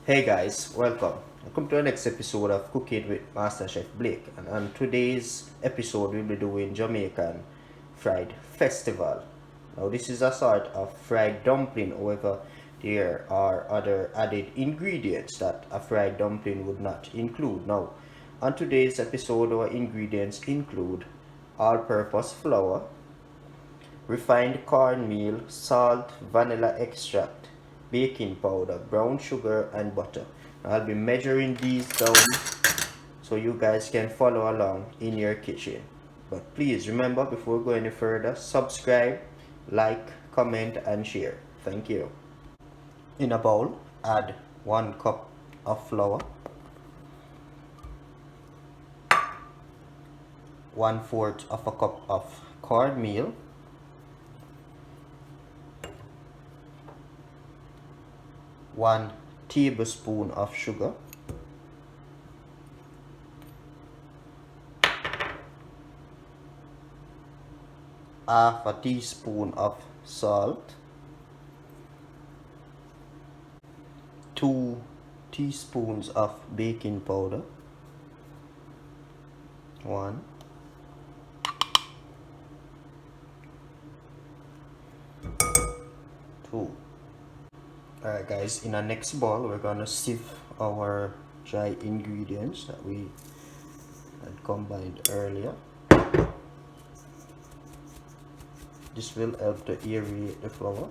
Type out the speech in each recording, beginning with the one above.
Hey guys, welcome. Welcome to the next episode of Cooking with Master Chef Blake. And on today's episode, we'll be doing Jamaican Fried Festival. Now, this is a sort of fried dumpling, however, there are other added ingredients that a fried dumpling would not include. Now, on today's episode, our ingredients include all purpose flour, refined cornmeal, salt, vanilla extract, baking powder, brown sugar, and butter. I'll be measuring these down so you guys can follow along in your kitchen. But please remember, before we go any further, subscribe, like, comment, and share. Thank you. In a bowl, add 1 cup of flour, 1/4 of a cup of cornmeal, 1 tablespoon of sugar, half a teaspoon of salt, 2 teaspoons of baking powder, 1, 2. Alright guys, in our next bowl we're gonna sieve our dry ingredients that we had combined earlier. This will help to aerate the flour.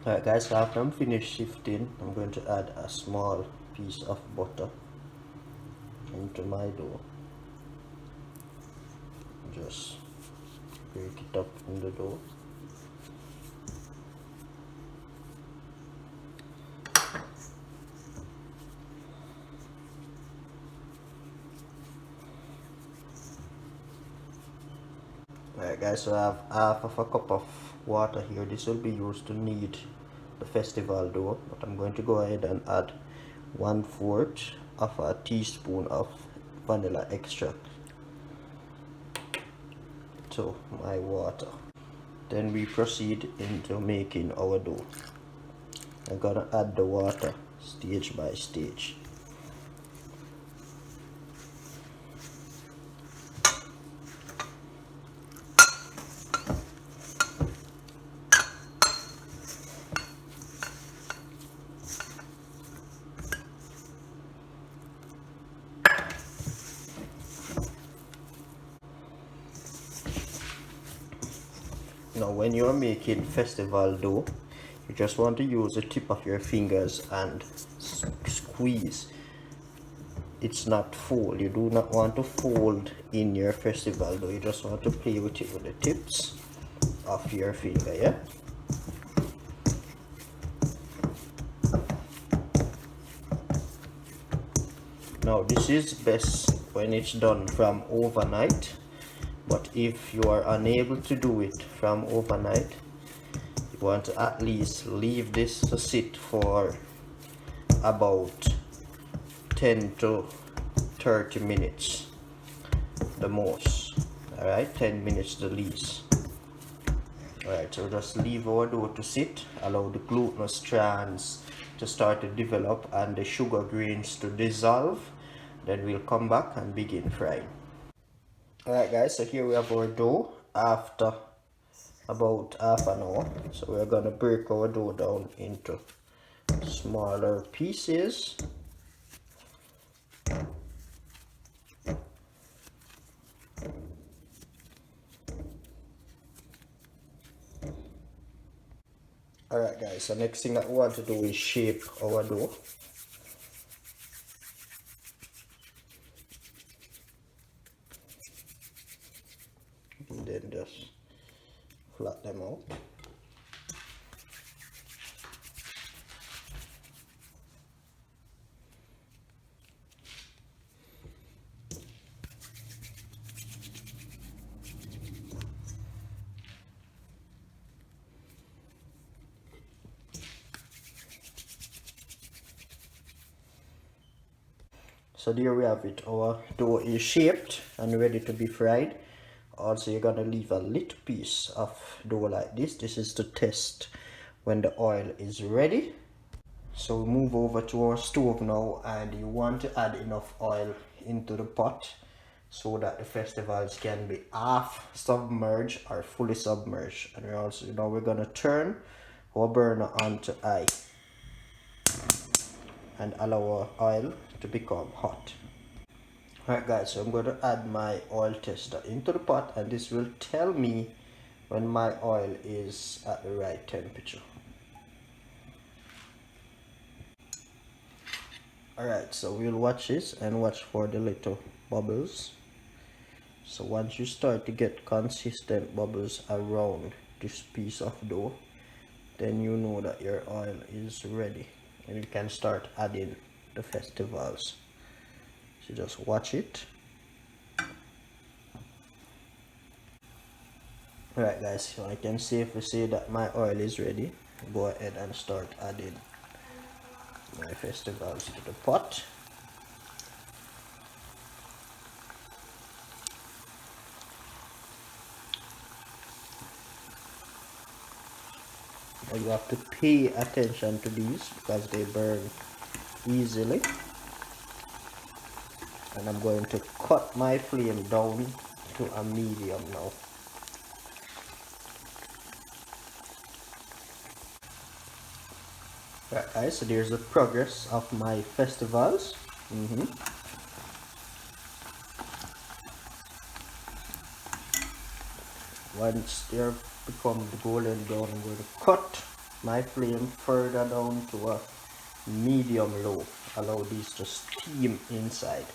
Alright guys, so after I'm finished sifting, I'm going to add a small piece of butter into my dough. Just break it up in the dough. Alright guys, so I have half of a cup of water here. This will be used to knead the festival dough, but I'm going to go ahead and add 1/4 of a teaspoon of vanilla extract to my water. Then we proceed into making our dough. I'm gonna add the water stage by stage. Now when you're making festival dough, you just want to use the tip of your fingers and squeeze. It's not fold. You do not want to fold in your festival dough. You just want to play with it with the tips of your finger, yeah? Now this is best when it's done from overnight, but if you are unable to do it from overnight, you want to at least leave this to sit for about 10 to 30 minutes the most. Alright, 10 minutes the least. Alright, so just leave our dough to sit, allow the glutinous strands to start to develop and the sugar grains to dissolve. Then we'll come back and begin frying. Alright guys, so here we have our dough after about half an hour. So we're gonna break our dough down into smaller pieces. Alright guys, so next thing that we want to do is shape our dough. And then just flat them out. So there we have it. Our dough is shaped and ready to be fried. Also, you're gonna leave a little piece of dough like this. This is to test when the oil is ready. So we move over to our stove now, and you want to add enough oil into the pot so that the festivals can be half submerged or fully submerged. And we're also, now we're gonna turn our burner on to high and allow our oil to become hot. Alright guys, so I'm going to add my oil tester into the pot, and this will tell me when my oil is at the right temperature. Alright, so we'll watch this and watch for the little bubbles. So once you start to get consistent bubbles around this piece of dough, then you know that your oil is ready and you can start adding the festivals. So just watch it. Alright guys, so I can safely say that my oil is ready. Go ahead and start adding my festivals to the pot. Now you have to pay attention to these because they burn easily. And I'm going to cut my flame down to a medium now. Right guys, so there's the progress of my festivals. Once they're become golden brown, I'm going to cut my flame further down to a medium low. Allow these to steam inside.